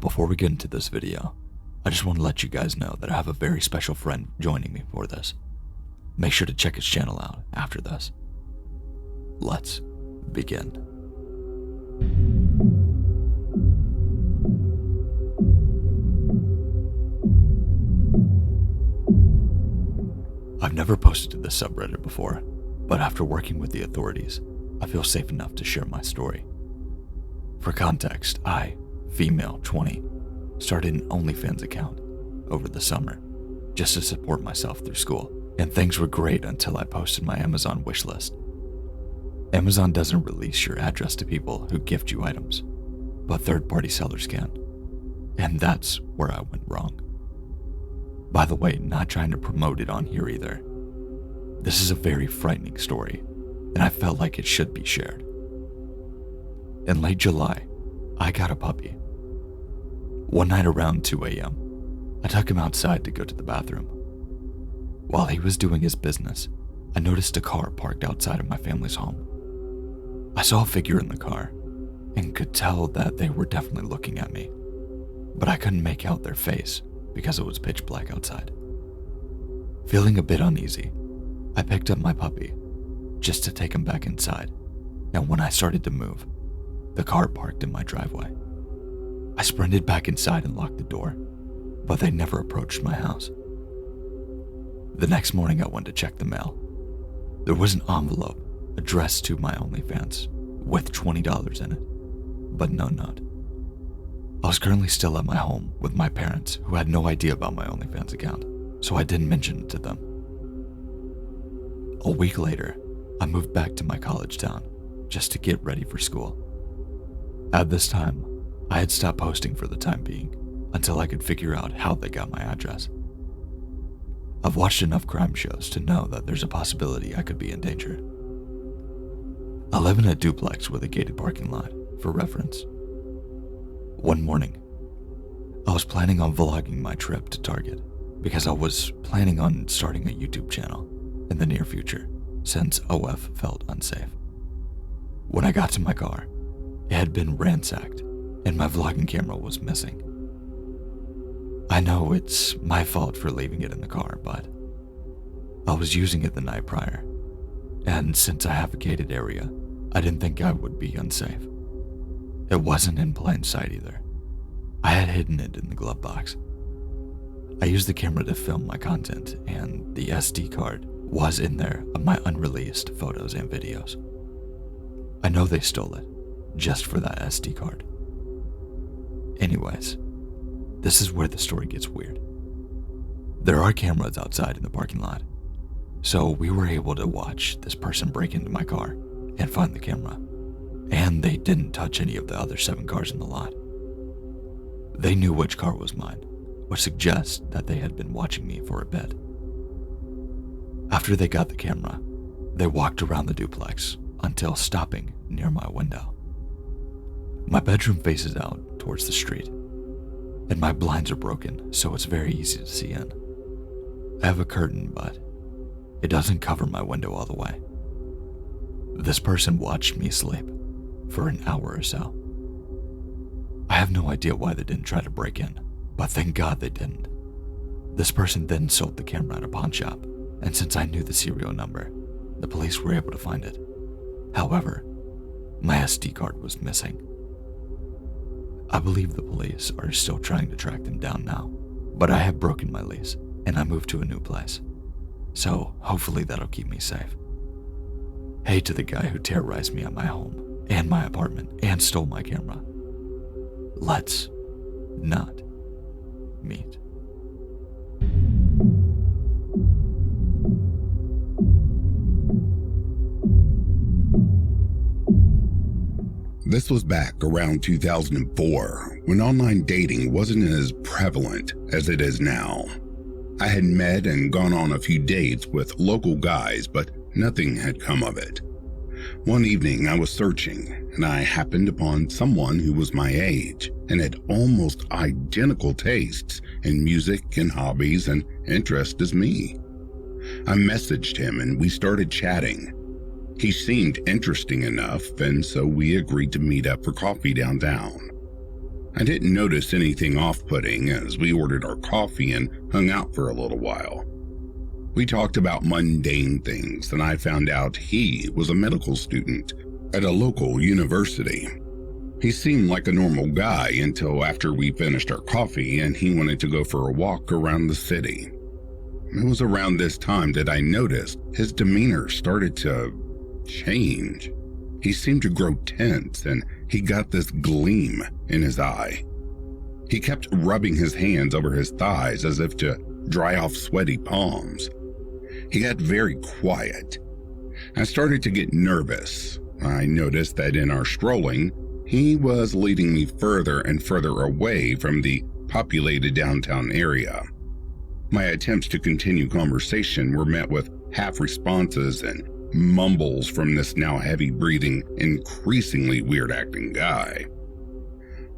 before we get into this video, I just want to let you guys know that I have a very special friend joining me for this. Make sure to check his channel out after this. Let's begin. I've never posted to this subreddit before, but after working with the authorities, I feel safe enough to share my story. For context, I, female 20, started an OnlyFans account over the summer just to support myself through school, and things were great until I posted my Amazon wishlist. Amazon doesn't release your address to people who gift you items, but third-party sellers can, and that's where I went wrong. By the way, not trying to promote it on here either. This is a very frightening story, and I felt like it should be shared. In late July, I got a puppy. One night around 2 a.m., I took him outside to go to the bathroom. While he was doing his business, I noticed a car parked outside of my family's home. I saw a figure in the car and could tell that they were definitely looking at me, but I couldn't make out their face because it was pitch black outside. Feeling a bit uneasy, I picked up my puppy just to take him back inside, and when I started to move, the car parked in my driveway. I sprinted back inside and locked the door, but they never approached my house. The next morning I went to check the mail. There was an envelope addressed to my OnlyFans with $20 in it, but no note. I was currently still at my home with my parents who had no idea about my OnlyFans account, so I didn't mention it to them. A week later, I moved back to my college town just to get ready for school. At this time, I had stopped posting for the time being until I could figure out how they got my address. I've watched enough crime shows to know that there's a possibility I could be in danger. I live in a duplex with a gated parking lot, for reference. One morning, I was planning on vlogging my trip to Target because I was planning on starting a YouTube channel in the near future since OF felt unsafe. When I got to my car, it had been ransacked and my vlogging camera was missing. I know it's my fault for leaving it in the car, but I was using it the night prior, and since I have a gated area, I didn't think I would be unsafe. It wasn't in plain sight either. I had hidden it in the glove box. I used the camera to film my content, and the SD card was in there of my unreleased photos and videos. I know they stole it just for that SD card. Anyways, this is where the story gets weird. There are cameras outside in the parking lot, so we were able to watch this person break into my car and find the camera, and they didn't touch any of the other 7 cars in the lot. They knew which car was mine, which suggests that they had been watching me for a bit. After they got the camera, they walked around the duplex until stopping near my window. My bedroom faces out towards the street, and my blinds are broken, so it's very easy to see in. I have a curtain, but it doesn't cover my window all the way. This person watched me sleep for an hour or so. I have no idea why they didn't try to break in, but thank God they didn't. This person then sold the camera at a pawn shop, and since I knew the serial number, the police were able to find it. However, my SD card was missing. I believe the police are still trying to track them down now, but I have broken my lease and I moved to a new place, so hopefully that'll keep me safe. Hey to the guy who terrorized me at my home and my apartment and stole my camera. Let's not meet. This was back around 2004, when online dating wasn't as prevalent as it is now. I had met and gone on a few dates with local guys, but nothing had come of it. One evening I was searching, and I happened upon someone who was my age and had almost identical tastes in music and hobbies and interests as me. I messaged him and we started chatting. He seemed interesting enough, and so we agreed to meet up for coffee downtown. I didn't notice anything off-putting as we ordered our coffee and hung out for a little while. We talked about mundane things, and I found out he was a medical student at a local university. He seemed like a normal guy until after we finished our coffee and he wanted to go for a walk around the city. It was around this time that I noticed his demeanor started to change. He seemed to grow tense and he got this gleam in his eye. He kept rubbing his hands over his thighs as if to dry off sweaty palms. He got very quiet. I started to get nervous. I noticed that in our strolling, he was leading me further and further away from the populated downtown area. My attempts to continue conversation were met with half responses and mumbles from this now heavy-breathing, increasingly weird-acting guy.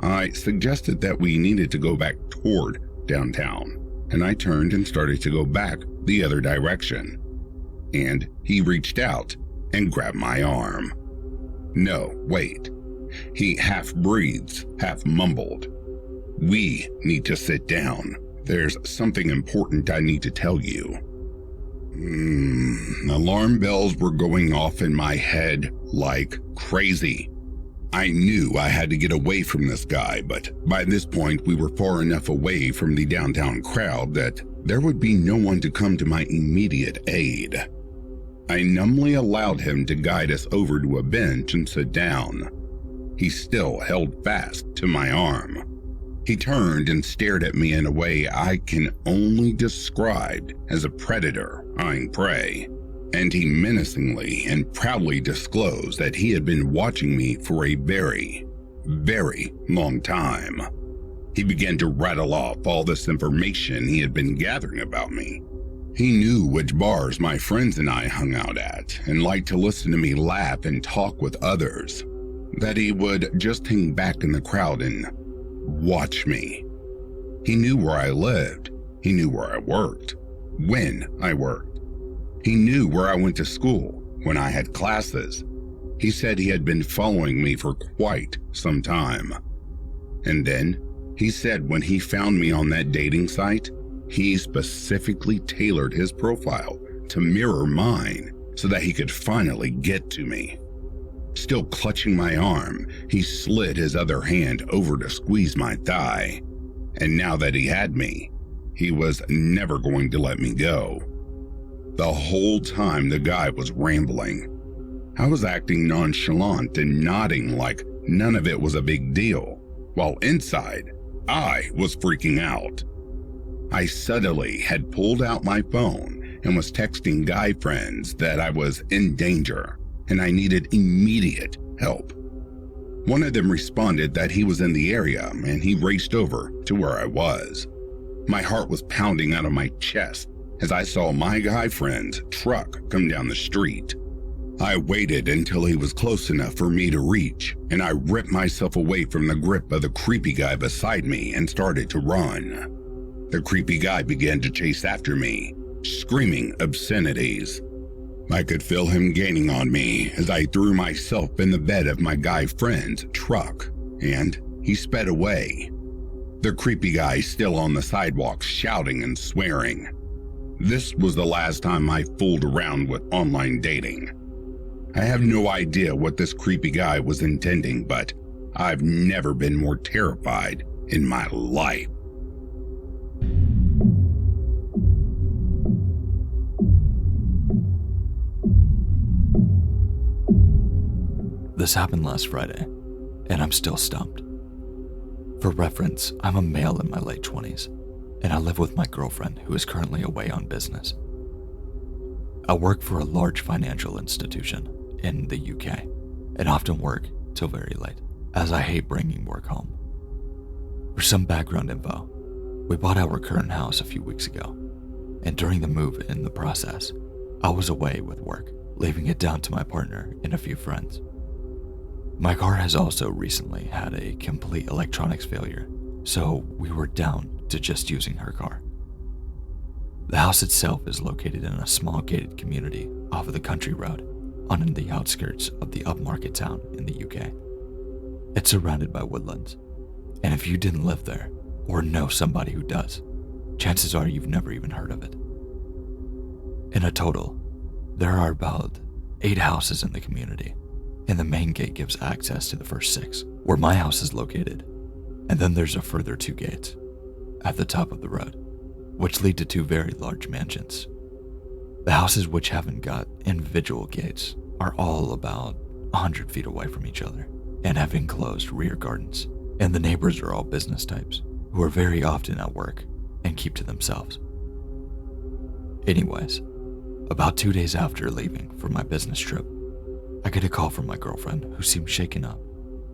I suggested that we needed to go back toward downtown, and I turned and started to go back the other direction. And he reached out and grabbed my arm. No, wait. He half breathed, half mumbled. "We need to sit down. There's something important I need to tell you." Alarm bells were going off in my head like crazy. I knew I had to get away from this guy, but by this point we were far enough away from the downtown crowd that there would be no one to come to my immediate aid. I numbly allowed him to guide us over to a bench and sit down. He still held fast to my arm. He turned and stared at me in a way I can only describe as a predator eyeing prey, and he menacingly and proudly disclosed that he had been watching me for a very, very long time. He began to rattle off all this information he had been gathering about me. He knew which bars my friends and I hung out at and liked to listen to me laugh and talk with others, that he would just hang back in the crowd and watch me. He knew where I lived. He knew where I worked, when I worked. He knew where I went to school, when I had classes. He said he had been following me for quite some time. And then he said when he found me on that dating site, he specifically tailored his profile to mirror mine so that he could finally get to me. Still clutching my arm, he slid his other hand over to squeeze my thigh. And now that he had me, he was never going to let me go. The whole time the guy was rambling, I was acting nonchalant and nodding like none of it was a big deal, while inside, I was freaking out. I suddenly had pulled out my phone and was texting guy friends that I was in danger and I needed immediate help. One of them responded that he was in the area and he raced over to where I was. My heart was pounding out of my chest as I saw my guy friend's truck come down the street. I waited until he was close enough for me to reach, and I ripped myself away from the grip of the creepy guy beside me and started to run. The creepy guy began to chase after me, screaming obscenities. I could feel him gaining on me as I threw myself in the bed of my guy friend's truck, and he sped away. The creepy guy still on the sidewalk shouting and swearing. This was the last time I fooled around with online dating. I have no idea what this creepy guy was intending, but I've never been more terrified in my life. This happened last Friday, and I'm still stumped. For reference, I'm a male in my late 20s, and I live with my girlfriend who is currently away on business. I work for a large financial institution in the UK and often work till very late, as I hate bringing work home. For some background info, we bought our current house a few weeks ago, and during the move in the process, I was away with work, leaving it down to my partner and a few friends. My car has also recently had a complete electronics failure, so we were down to just using her car. The house itself is located in a small gated community off of the country road on the outskirts of the upmarket town in the UK. It's surrounded by woodlands, And if you didn't live there or know somebody who does, chances are you've never even heard of it. In a total, there are about 8 houses in the community, and the main gate gives access to the first 6, where my house is located. And then there's a further 2 gates at the top of the road, which lead to 2 very large mansions. The houses which haven't got individual gates are all about 100 feet away from each other and have enclosed rear gardens. And the neighbors are all business types who are very often at work and keep to themselves. Anyways, about 2 days after leaving for my business trip, I get a call from my girlfriend who seems shaken up.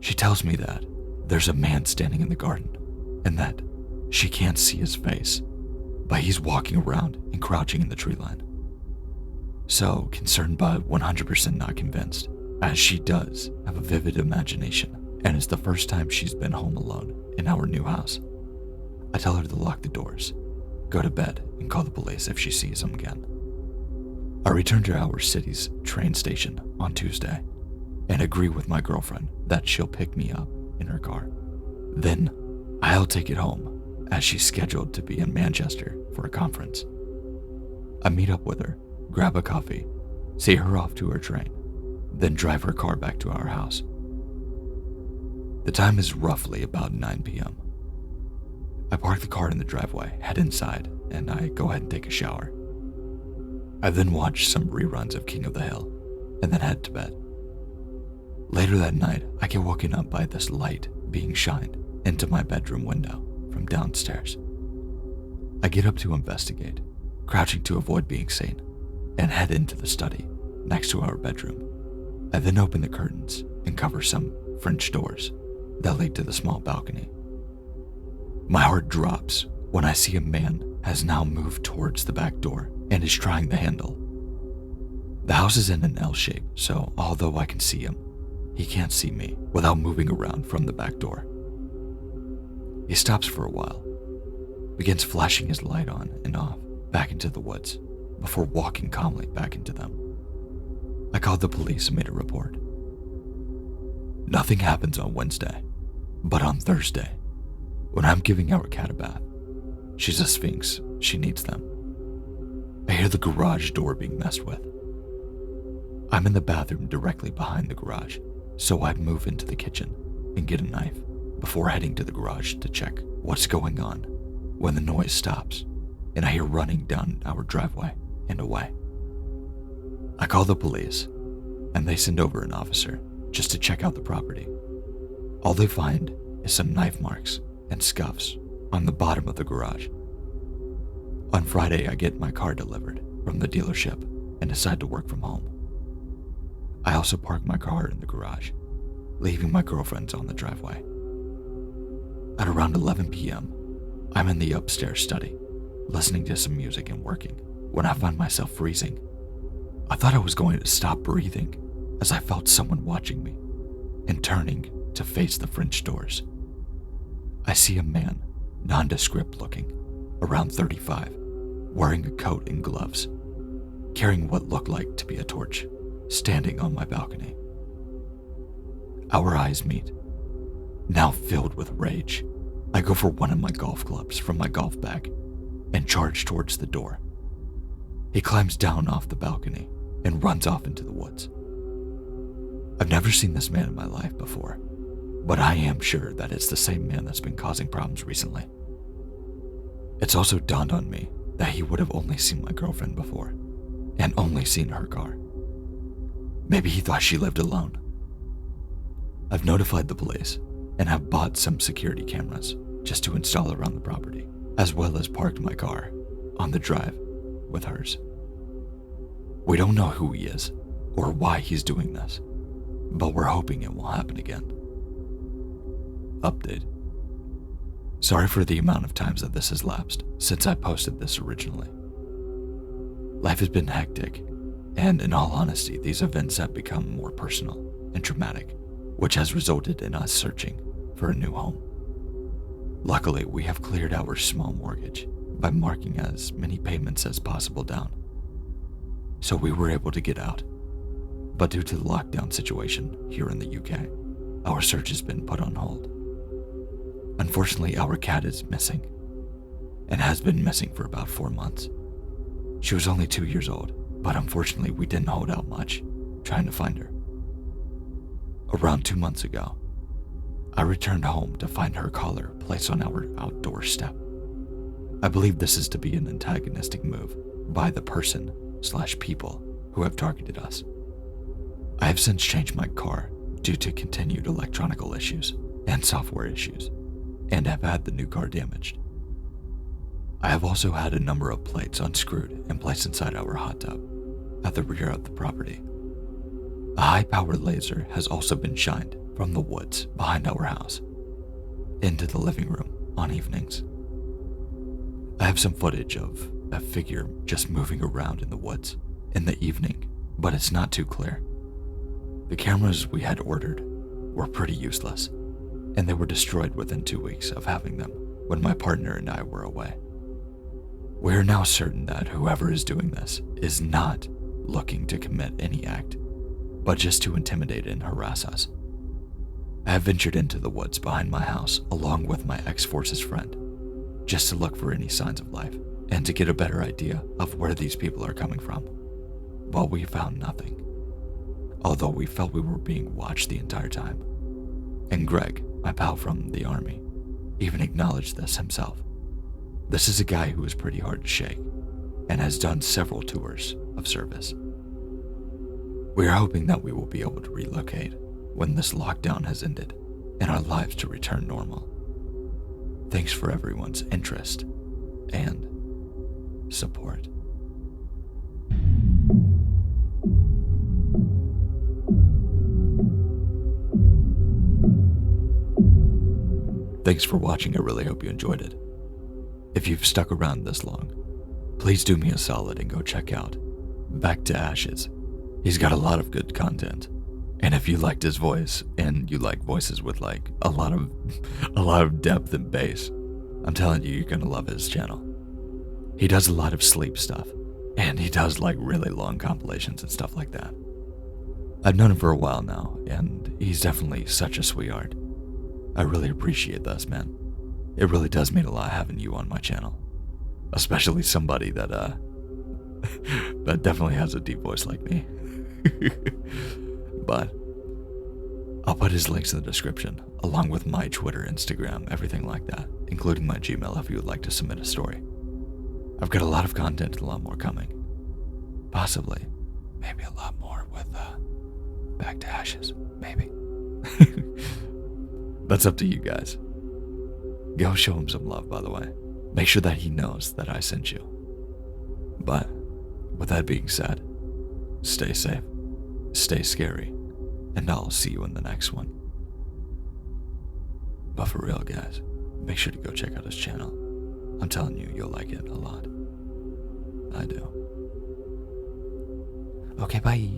She tells me that there's a man standing in the garden and that she can't see his face, but he's walking around and crouching in the tree line. So, concerned but 100% not convinced, as she does have a vivid imagination and it's the first time she's been home alone in our new house, I tell her to lock the doors, go to bed, and call the police if she sees him again. I return to our city's train station on Tuesday and agree with my girlfriend that she'll pick me up in her car. Then I'll take it home as she's scheduled to be in Manchester for a conference. I meet up with her, grab a coffee, see her off to her train, then drive her car back to our house. The time is roughly about 9 p.m. I park the car in the driveway, head inside, and I go ahead and take a shower. I then watch some reruns of King of the Hill, and then head to bed. Later that night, I get woken up by this light being shined into my bedroom window from downstairs. I get up to investigate, crouching to avoid being seen, and head into the study next to our bedroom. I then open the curtains and cover some French doors that lead to the small balcony. My heart drops when I see a man has now moved towards the back door and is trying the handle. The house is in an L shape, so although I can see him, he can't see me without moving around from the back door. He stops for a while, begins flashing his light on and off back into the woods before walking calmly back into them. I called the police and made a report. Nothing happens on Wednesday, but on Thursday, when I'm giving our cat a bath, she's a sphinx, she needs them, I hear the garage door being messed with. I'm in the bathroom directly behind the garage, so I move into the kitchen and get a knife before heading to the garage to check what's going on when the noise stops and I hear running down our driveway and away. I call the police and they send over an officer just to check out the property. All they find is some knife marks and scuffs on the bottom of the garage. On Friday, I get my car delivered from the dealership and decide to work from home. I also park my car in the garage, leaving my girlfriend's on the driveway. At around 11 p.m., I'm in the upstairs study, listening to some music and working, when I find myself freezing. I thought I was going to stop breathing as I felt someone watching me and turning to face the French doors. I see a man, nondescript looking, around 35, wearing a coat and gloves, carrying what looked like to be a torch, standing on my balcony. Our eyes meet. Now filled with rage, I go for one of my golf clubs from my golf bag and charge towards the door. He climbs down off the balcony and runs off into the woods. I've never seen this man in my life before, but I am sure that it's the same man that's been causing problems recently. It's also dawned on me that he would have only seen my girlfriend before, and only seen her car. Maybe he thought she lived alone. I've notified the police and have bought some security cameras just to install around the property, as well as parked my car on the drive with hers. We don't know who he is or why he's doing this, but we're hoping it won't happen again. Update. Sorry for the amount of times that this has lapsed since I posted this originally. Life has been hectic, and in all honesty, these events have become more personal and traumatic, which has resulted in us searching for a new home. Luckily, we have cleared our small mortgage by marking as many payments as possible down, so we were able to get out. But due to the lockdown situation here in the UK, our search has been put on hold. Unfortunately, our cat is missing and has been missing for about 4 months. She was only 2 years old, but unfortunately we didn't hold out much trying to find her. Around 2 months ago, I returned home to find her collar placed on our outdoor step. I believe this is to be an antagonistic move by the person/people who have targeted us. I have since changed my car due to continued electronical issues and software issues, and have had the new car damaged. I have also had a number of plates unscrewed and placed inside our hot tub at the rear of the property. A high-powered laser has also been shined from the woods behind our house into the living room on evenings. I have some footage of a figure just moving around in the woods in the evening, but it's not too clear. The cameras we had ordered were pretty useless, and they were destroyed within 2 weeks of having them when my partner and I were away. We are now certain that whoever is doing this is not looking to commit any act, but just to intimidate and harass us. I have ventured into the woods behind my house along with my ex-forces friend, just to look for any signs of life and to get a better idea of where these people are coming from. But we found nothing, although we felt we were being watched the entire time. And Greg, my pal from the army, even acknowledged this himself. This is a guy who is pretty hard to shake and has done several tours of service. We are hoping that we will be able to relocate when this lockdown has ended and our lives to return normal. Thanks for everyone's interest and support. Thanks for watching. I really hope you enjoyed it. If you've stuck around this long, please do me a solid and go check out Back to Ashes. He's got a lot of good content. And if you liked his voice and you like voices with like a lot of depth and bass, I'm telling you, you're going to love his channel. He does a lot of sleep stuff, and he does like really long compilations and stuff like that. I've known him for a while now, and he's definitely such a sweetheart. I really appreciate this, man. It really does mean a lot having you on my channel, especially somebody that that definitely has a deep voice like me. But I'll put his links in the description, along with my Twitter, Instagram, everything like that, including my Gmail if you would like to submit a story. I've got a lot of content and a lot more coming. Possibly, maybe a lot more with Back to Ashes, maybe. That's up to you guys. Go show him some love, by the way. Make sure that he knows that I sent you. But with that being said, stay safe, stay scary, and I'll see you in the next one. But for real, guys, make sure to go check out his channel. I'm telling you, you'll like it a lot. I do. Okay, bye.